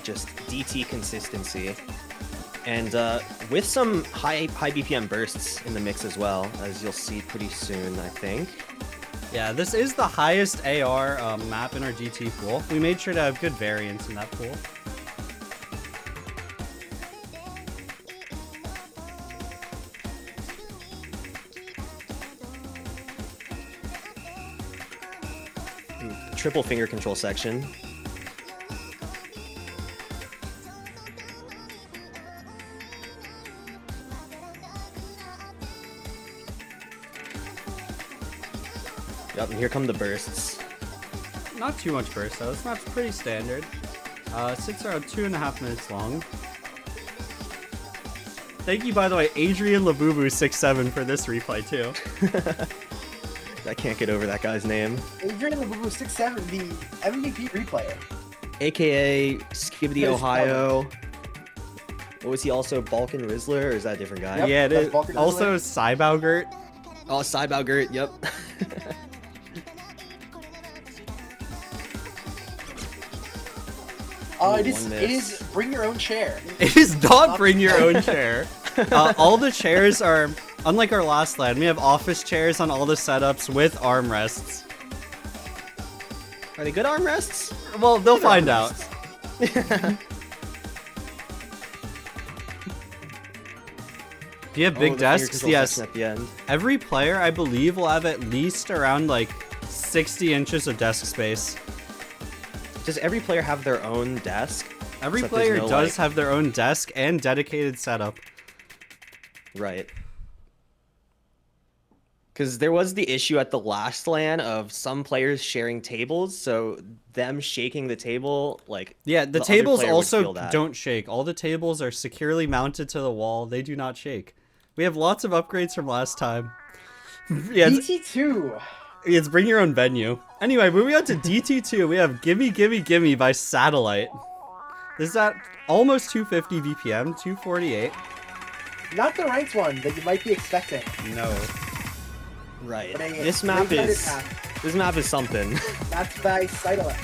just DT consistency. And with some high BPM bursts in the mix as well, as you'll see pretty soon, I think. Yeah, this is the highest AR map in our GT pool. We made sure to have good variance in that pool. Triple finger control section. Yep, and here come the bursts. Not too much burst though. This map's pretty standard. Sits around 2.5 minutes long. Thank you, by the way, Adrian Labubu67 for this replay too. I can't get over that guy's name. Adrian Labubu67, the MVP replayer. AKA Skibidi Yes, Ohio. What was he also? Balkan Rizzler, or is that a different guy? Yep, Yeah, it that's is. Balkan Also, Cybaugert. Oh, Cybaugert, yep. It is bring your own chair. It is not bring your own chair. All the chairs are, unlike our last LAN, we have office chairs on all the setups with armrests. Are they good armrests? Well, they'll find out. Do you have big desks? Yes. At the end. Every player, I believe, will have at least around like 60 inches of desk space. Does every player have their own desk? Every Except there's player no, does like- have their own desk and dedicated setup. Right. Because there was the issue at the last LAN of some players sharing tables, so them shaking the table, like... Yeah, the other tables player would also feel that. don't shake. All the tables are securely mounted to the wall. They do not shake. We have lots of upgrades from last time. Yeah, DT2. it's bring your own venue. Anyway, moving on to DT2, we have Gimme Gimme Gimme by Satellite. This is at almost 250 BPM, 248. Not the ranked one that you might be expecting. No. Right. But a This map three-sided is... map. This map is something. That's by Satellite.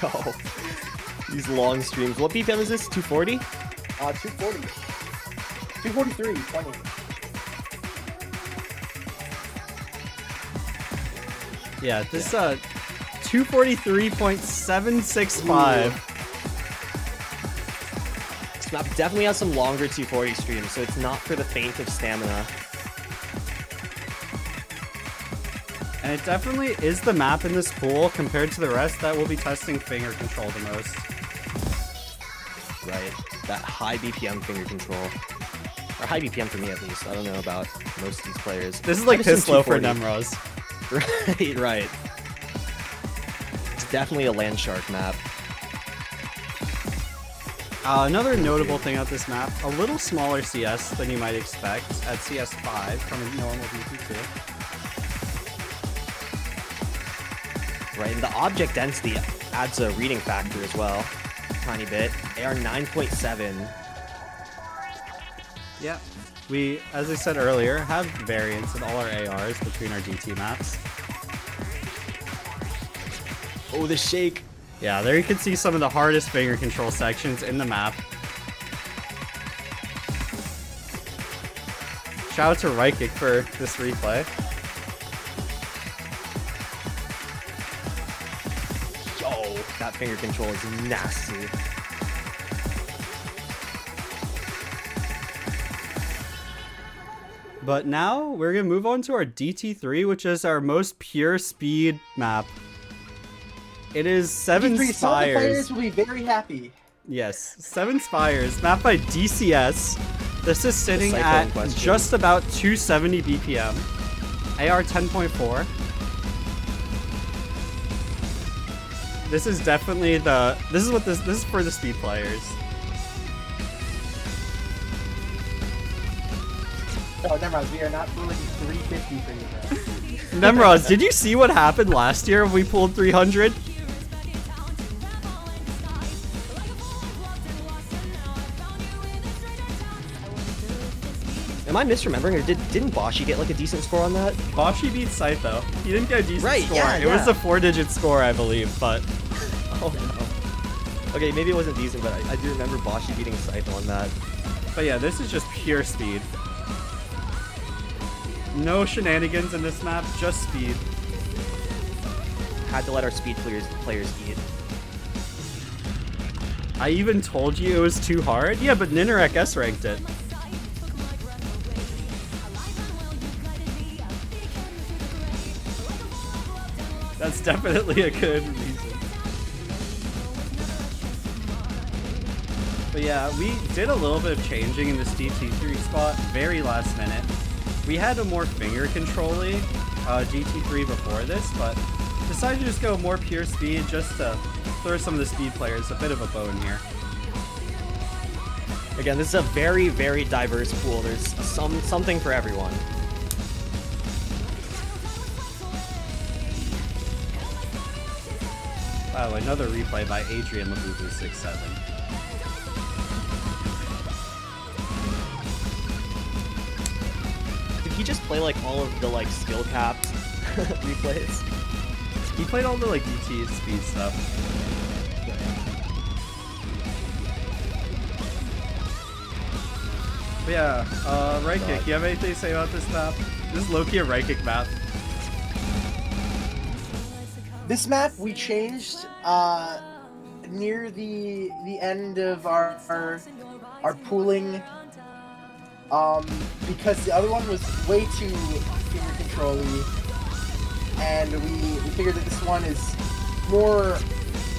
Yo. These long streams. What BPM is this? 240? 240. 243, 20. Yeah, this 243.765. This map definitely has some longer 240 streams, so it's not for the faint of stamina. And it definitely is the map in this pool compared to the rest that will be testing finger control the most. Right. That high BPM finger control. Or high BPM for me at least. I don't know about most of these players. This is like I've seen piss low for 240. Nemroz. Right, right. It's definitely a land shark map. Another notable thing about this map, a little smaller CS than you might expect at CS5 from a normal DT2. Right, and the object density adds a reading factor as well. Tiny bit. AR 9.7. Yeah. We, as I said earlier, have variance in all our ARs between our DT maps. Oh, the shake. Yeah, there you can see some of the hardest finger control sections in the map. Shout out to Rykik for this replay. Yo, that finger control is nasty. But now we're gonna move on to our DT3, which is our most pure speed map. It is Seven DT3, some of the players Spires. will be very happy. Yes, Seven Spires, mapped by DCS. This is sitting Psycho at in question. just about 270 BPM. AR 10.4. This is definitely the. This is for the speed players. Oh, never mind. We are not pulling 350 for you, bro. Nemroz, did you see what happened last year when we pulled 300? Am I misremembering, or didn't Boshi get like a decent score on that? Boshi beat Scythe though. He didn't get a decent Right, score. yeah, It was yeah. a 4-digit score, I believe, but Oh no. Okay, maybe it wasn't decent, but I do remember Boshi beating Scythe on that. But yeah, this is just pure speed. No shenanigans in this map, just speed. Had to let our speed players eat. I even told you it was too hard. Yeah, but Ninarek S ranked it. That's definitely a good reason. But yeah, we did a little bit of changing in this DT3 spot, very last minute. We had a more finger control-y GT3 before this, but decided to just go more pure speed just to throw some of the speed players a bit of a bone here. Again, this is a very, very diverse pool. There's something for everyone. Wow, another replay by Adrian Labubu 6-7. Did he just play like all of the like skill capped replays? He played all the like DT speed stuff. But yeah, right kick. You have anything to say about this map? This is low-key a right kick map. This map we changed near the end of our pooling because the other one was way too finger control-y, and we figured that this one is more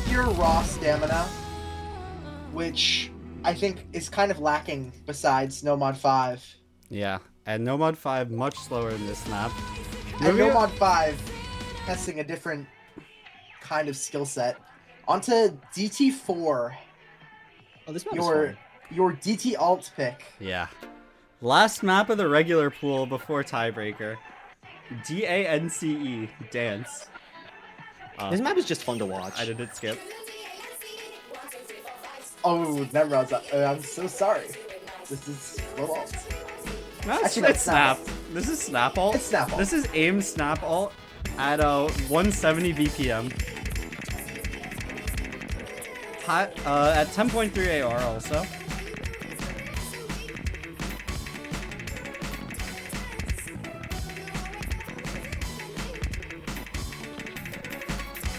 pure raw stamina, which I think is kind of lacking besides No Mod 5. Yeah, and No Mod 5 much slower in this map. And No Mod 5 testing a different kind of skill set. Onto DT4. Oh, this map is fun. Your DT alt pick. Yeah. Last map of the regular pool before tiebreaker. DANCE, dance. This map is just fun to watch. I didn't skip. Oh, never. I'm so sorry. This is low alt. No, Actually, it's snap. This is snap alt. It's snap alt. This is aim snap alt at 170 BPM. At 10.3 AR also.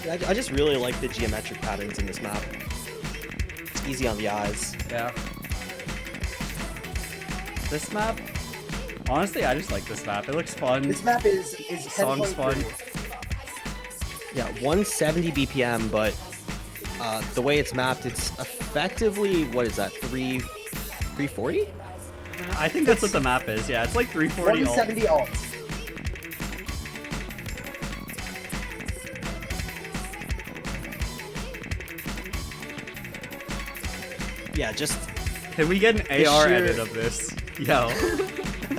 I just really like the geometric patterns in this map. It's easy on the eyes. Yeah. This map, honestly, I just like this map. It looks fun. This map is Song's fun. 10.3. Yeah, 170 BPM, but the way it's mapped, it's effectively, what is that, 340? I think that's what the map is. Yeah, it's like 340 alt. 170 alt. Yeah, just... Can we get an AR edit of this? Yo.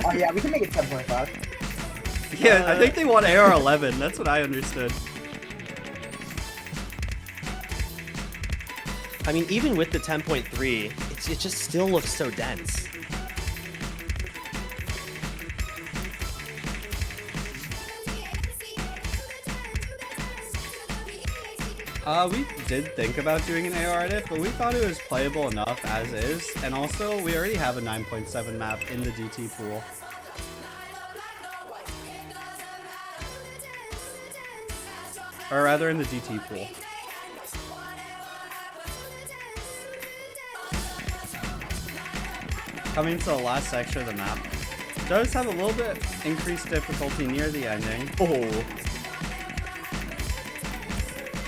Oh yeah, we can make it 10.5. Yeah, I think they want AR 11. That's what I understood. I mean, even with the 10.3, it just still looks so dense. We did think about doing an AR edit, but we thought it was playable enough as is, and also we already have a 9.7 map in the DT pool. Or rather in the DT pool. Coming to the last section of the map. Does have a little bit increased difficulty near the ending. Oh.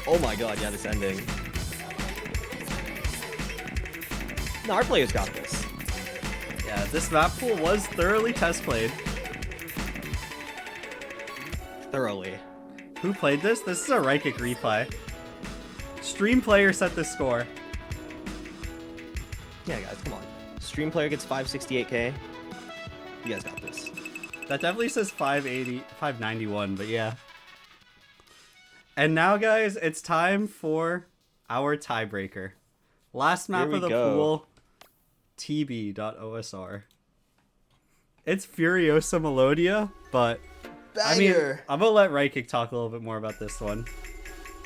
Oh my god, yeah, this ending. No, our players got this. Yeah, this map pool was thoroughly test played. Thoroughly. Who played this? This is a right kick replay. Stream player set the score. Yeah, guys, come on. Stream player gets 568k. You guys got this. That definitely says 580, 591, but yeah. And now, guys, it's time for our tiebreaker. Last map of the pool, tb.osr. It's Furiosa Melodia, but Banger. I mean, I'm gonna let Right Kick talk a little bit more about this one.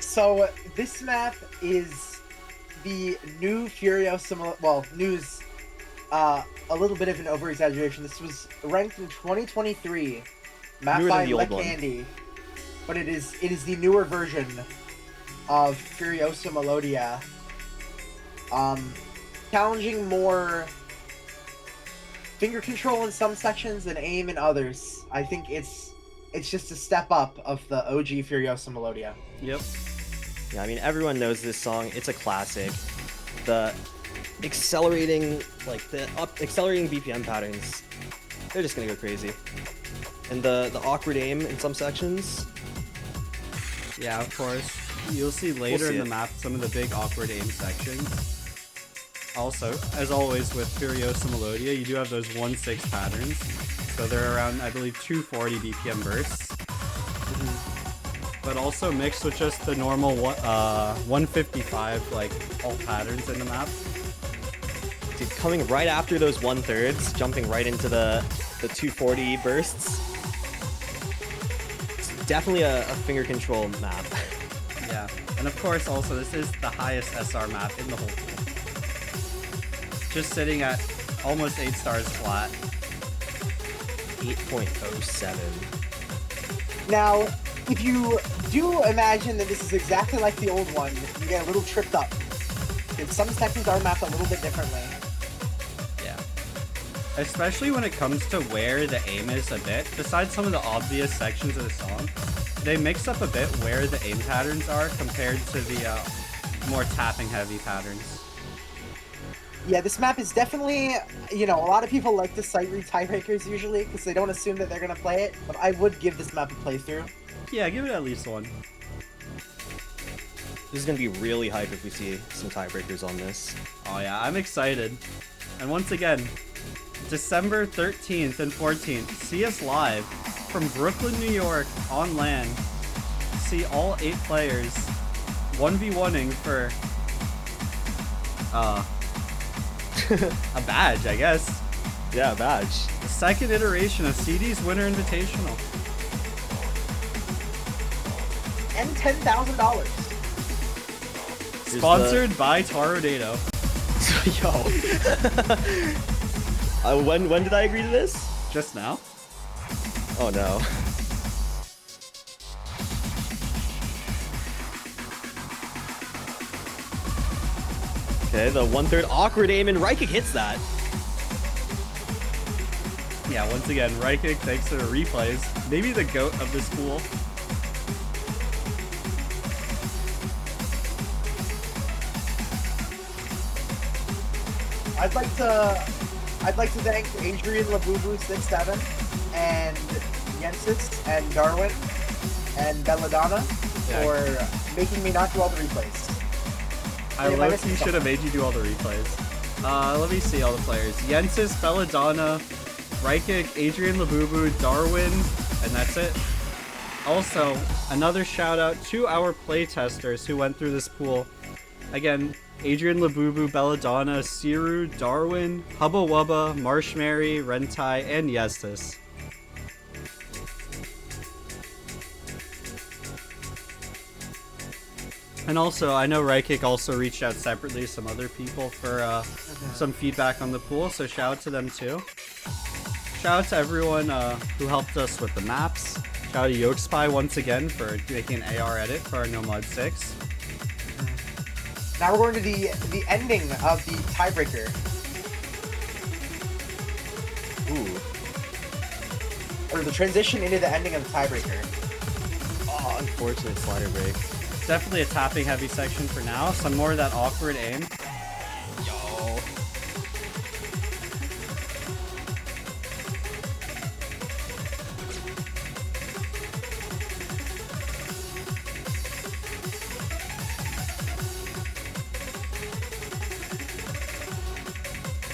So this map is the new Furiosa. Well, news. A little bit of an over-exaggeration. This was ranked in 2023, map Newer by than the old Le one. Candy, but it is the newer version of Furiosa Melodia. Challenging more finger control in some sections and aim in others. I think it's just a step up of the OG Furiosa Melodia. Yep. Yeah, I mean, everyone knows this song. It's a classic. The accelerating BPM patterns, they're just gonna go crazy. And the awkward aim in some sections. Yeah, of course. You'll see later in the map some of the big awkward aim sections. Also, as always with Furiosa Melodia, you do have those 1/6 patterns. So they're around, I believe, 240 BPM bursts. But also mixed with just the normal 155 like alt patterns in the map. Dude, coming right after those 1/3s, jumping right into the 240 bursts. It's definitely a finger control map. Yeah, and of course also this is the highest SR map in the whole pool. Just sitting at almost 8 stars flat. 8.07. Now, if you do imagine that this is exactly like the old one, you get a little tripped up. Because some sections are mapped a little bit differently. Yeah. Especially when it comes to where the aim is a bit, besides some of the obvious sections of the song, they mix up a bit where the aim patterns are compared to the more tapping heavy patterns. Yeah, this map is definitely, a lot of people like to sight read tiebreakers usually because they don't assume that they're going to play it, but I would give this map a playthrough. Yeah, give it at least one. This is gonna be really hype if we see some tiebreakers on this. Oh yeah, I'm excited. And once again, December 13th and 14th, see us live from Brooklyn, New York on LAN. See all 8 players 1v1ing for a badge, I guess. Yeah, a badge. The second iteration of Sidi's Winter Invitational. And $10,000. Sponsored by Taro Dado. Yo. When did I agree to this? Just now. Oh no. Okay, the 1/3 awkward aim and Raikik hits that. Yeah, once again, Raikik, thanks to the replays, maybe the GOAT of this pool. I'd like to thank Adrian Labubu67 and Yensis and Darwin and Belladonna for making me not do all the replays. I low-key should have made you do all the replays. Let me see all the players. Yensis, Belladonna, Raikik, Adrian Labubu, Darwin, and that's it. Also, another shout out to our playtesters who went through this pool. Again, Adrian Labubu, Belladonna, Siru, Darwin, Hubba Wubba, Marshmary, Rentai, and Yestis. And also, I know Raikik also reached out separately to some other people for some feedback on the pool, so shout out to them too. Shout out to everyone who helped us with the maps. Shout out to YokeSpy once again for making an AR edit for our No Mod 6. Now we're going to the ending of the tiebreaker. Ooh. Or the transition into the ending of the tiebreaker. Oh, unfortunate slider break. Definitely a tapping heavy section for now. Some more of that awkward aim. Yo.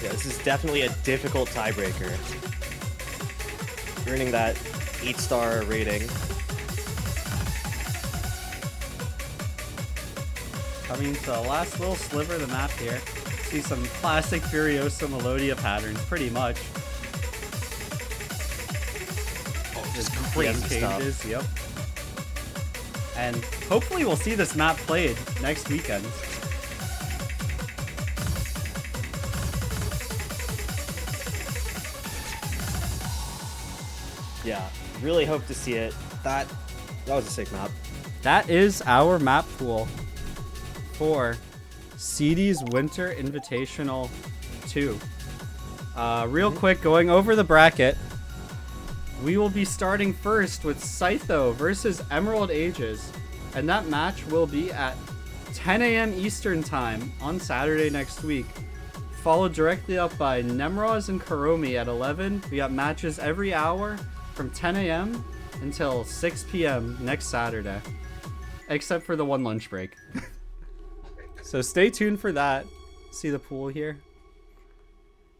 Yeah, this is definitely a difficult tiebreaker. Earning that 8-star rating. Coming to the last little sliver of the map here. See some classic Furiosa Melodia patterns, pretty much. Oh, just crazy stuff. Cages, yep. And hopefully we'll see this map played next weekend. Yeah, really hope to see it. That was a sick map. That is our map pool for Sidi's Winter Invitational 2. Real quick, going over the bracket, we will be starting first with Scytho versus Emerald Ages, and that match will be at 10 a.m. Eastern Time on Saturday next week, followed directly up by Nemroz and Karomi at 11. We got matches every hour from 10 a.m. until 6 p.m. next Saturday, except for the one lunch break. So stay tuned for that. See the pool here.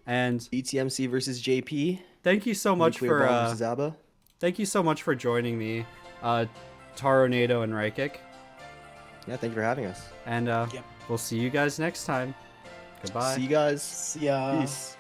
And ETMC versus JP. thank you so much Nuclear for Bomb versus Abba. thank you so much for joining me, Taronado and Raikik. Yeah, thank you for having us. And we'll see you guys next time. Goodbye. See you guys. See ya. Peace.